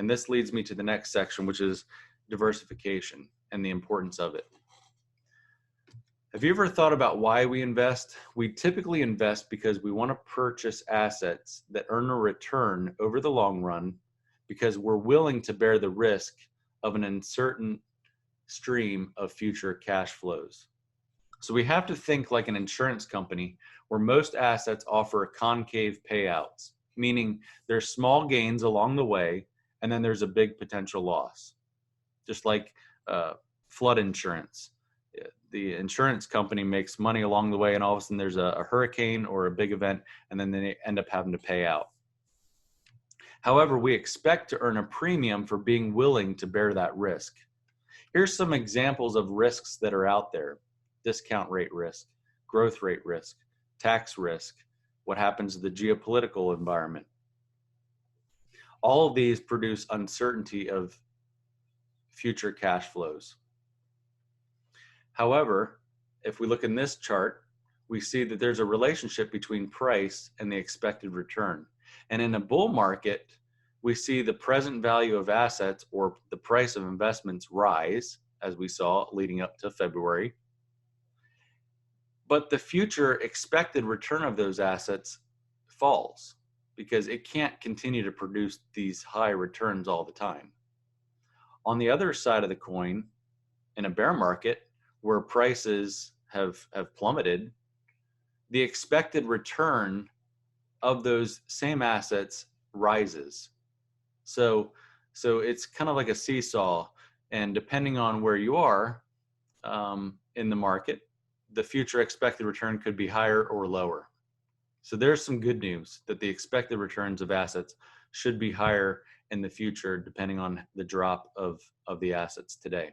And this leads me to the next section, which is diversification and the importance of it. Have you ever thought about why we invest? We typically invest because we want to purchase assets that earn a return over the long run because we're willing to bear the risk of an uncertain stream of future cash flows. So we have to think like an insurance company where most assets offer concave payouts, meaning there's small gains along the way and then there's a big potential loss. Just like flood insurance. The insurance company makes money along the way and all of a sudden there's a hurricane or a big event and then they end up having to pay out. However, we expect to earn a premium for being willing to bear that risk. Here's some examples of risks that are out there. Discount rate risk, growth rate risk, tax risk, what happens to the geopolitical environment. All of these produce uncertainty of future cash flows. However, if we look in this chart, we see that there's a relationship between price and the expected return. And in a bull market, we see the present value of assets or the price of investments rise, as we saw leading up to February. But the future expected return of those assets falls because it can't continue to produce these high returns all the time. On the other side of the coin, in a bear market where prices have plummeted, the expected return of those same assets rises. So it's kind of like a seesaw, and depending on where you are in the market, the future expected return could be higher or lower. So there's some good news that the expected returns of assets should be higher in the future depending on the drop of the assets today.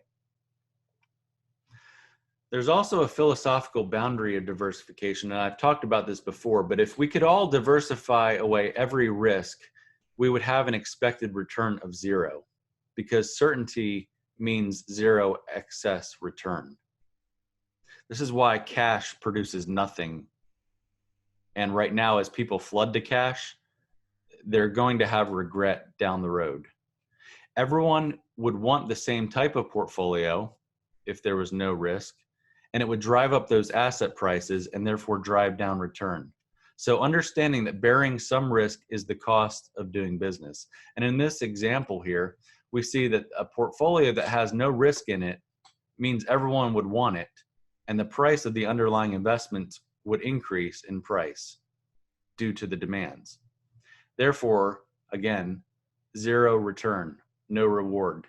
There's also a philosophical boundary of diversification, and I've talked about this before, but if we could all diversify away every risk, we would have an expected return of zero, because certainty means zero excess return. This is why cash produces nothing. And right now, as people flood to cash, they're going to have regret down the road. Everyone would want the same type of portfolio if there was no risk, and it would drive up those asset prices and therefore drive down return. So understanding that bearing some risk is the cost of doing business. And in this example here, we see that a portfolio that has no risk in it means everyone would want it, and the price of the underlying investments would increase in price due to the demands. Therefore, again, zero return, no reward.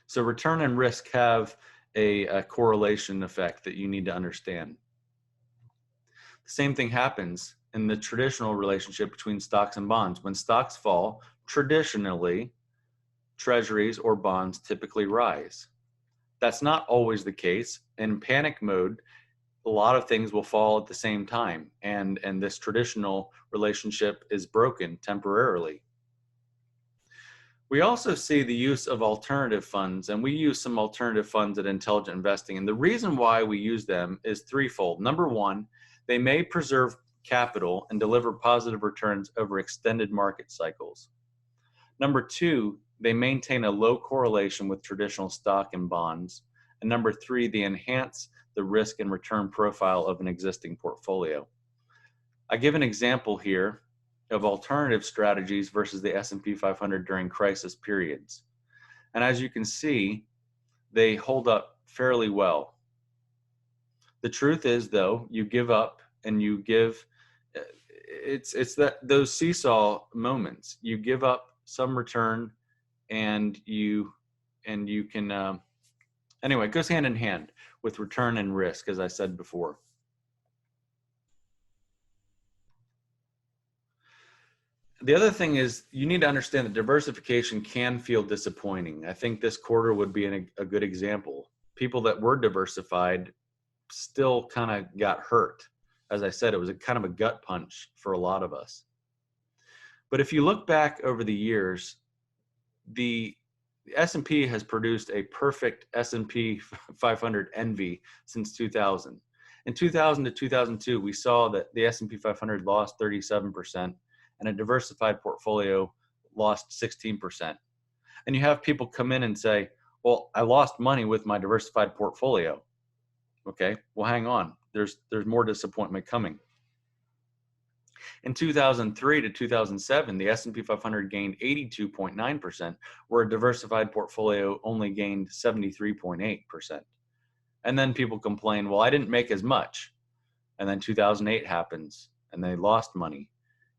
So return and risk have a correlation effect that you need to understand. The same thing happens in the traditional relationship between stocks and bonds. When stocks fall, traditionally, treasuries or bonds typically rise. That's not always the case. In panic mode, a lot of things will fall at the same time, and this traditional relationship is broken temporarily. We also see the use of alternative funds, and we use some alternative funds at Intelligent Investing. And the reason why we use them is threefold. Number one, they may preserve capital and deliver positive returns over extended market cycles. Number two, they maintain a low correlation with traditional stock and bonds. And number three, they enhance the risk and return profile of an existing portfolio. I give an example here of alternative strategies versus the S&P 500 during crisis periods. And as you can see, they hold up fairly well. The truth is, though, you give up and you give, it's those seesaw moments. You give up some return and you can, anyway, it goes hand in hand with return and risk, as I said before. The other thing is you need to understand that diversification can feel disappointing. I think this quarter would be a good example. People that were diversified still kind of got hurt. As I said, it was a kind of a gut punch for a lot of us. But if you look back over the years, the S&P has produced a perfect S&P 500 envy since 2000. In 2000 to 2002, we saw that the S&P 500 lost 37%, and a diversified portfolio lost 16%. And you have people come in and say, well, I lost money with my diversified portfolio. Okay, well, hang on. There's more disappointment coming. In 2003 to 2007, the S&P 500 gained 82.9%, where a diversified portfolio only gained 73.8%. And then people complain, well, I didn't make as much. And then 2008 happens and they lost money.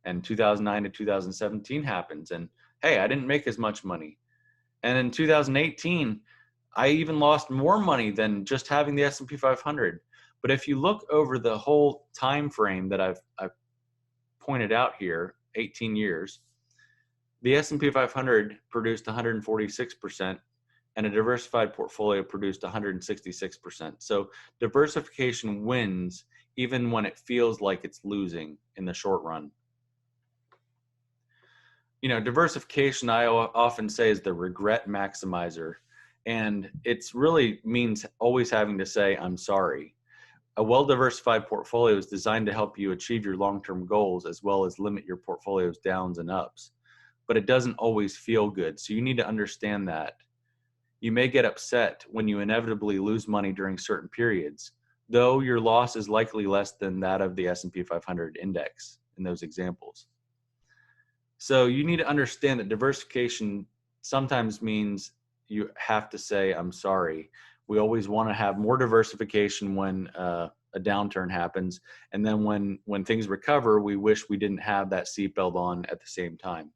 And 2009 to 2017 happens and, hey, I didn't make as much money. And in 2018, I even lost more money than just having the S&P 500. But if you look over the whole time frame that I've pointed out here, 18 years, the S&P 500 produced 146% and a diversified portfolio produced 166%. So diversification wins even when it feels like it's losing in the short run. You know, diversification, I often say, is the regret maximizer. And it's really means always having to say, I'm sorry. A well-diversified portfolio is designed to help you achieve your long-term goals as well as limit your portfolio's downs and ups. But it doesn't always feel good. So you need to understand that. You may get upset when you inevitably lose money during certain periods, though your loss is likely less than that of the S&P 500 index in those examples. So you need to understand that diversification sometimes means you have to say, I'm sorry. We always want to have more diversification when a downturn happens. And then when things recover, we wish we didn't have that seatbelt on at the same time.